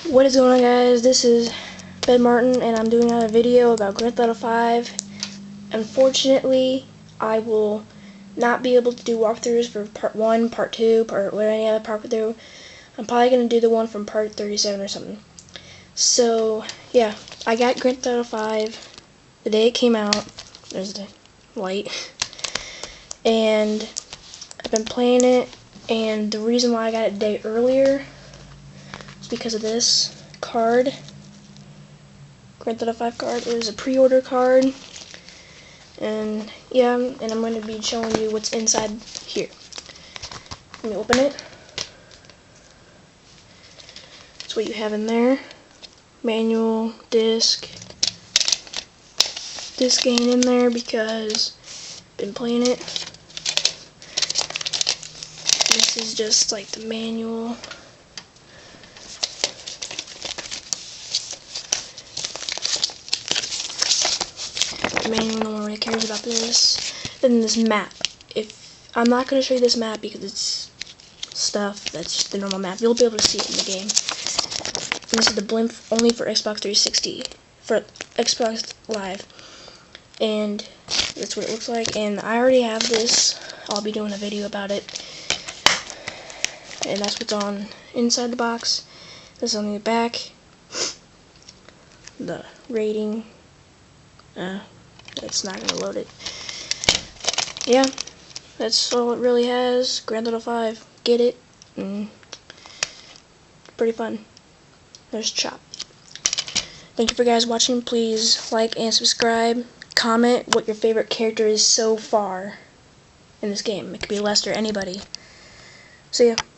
What is going on, guys? This is Ben Martin, and I'm doing another video about Grand Theft Auto 5. Unfortunately, I will not be able to do walkthroughs for part 1, part 2, or any other part through. I'm probably going to do the one from part 37 or something. So, yeah, I got Grand Theft Auto 5 the day it came out. There's the light. And I've been playing it, and the reason why I got it a day earlier because of this card, Grand Theft Auto 5 card. It was a pre-order card, and yeah, and I'm going to be showing you what's inside here. Let me open it. That's what you have in there. Manual, disc ain't in there because I've been playing it. This is just like the manual. No one really cares about this. Then this map. I'm not going to show you this map because it's stuff that's just the normal map. You'll be able to see it in the game. And this is the blimp only for Xbox 360, for Xbox Live. And that's what it looks like. And I already have this. I'll be doing a video about it. And that's what's on inside the box. This is on the back. The rating. It's not gonna load it. Yeah, that's all it really has. Grand Theft Auto 5. Get it. Pretty fun. There's Chop. Thank you for guys watching. Please like and subscribe. Comment what your favorite character is so far in this game. It could be Lester, anybody. See ya.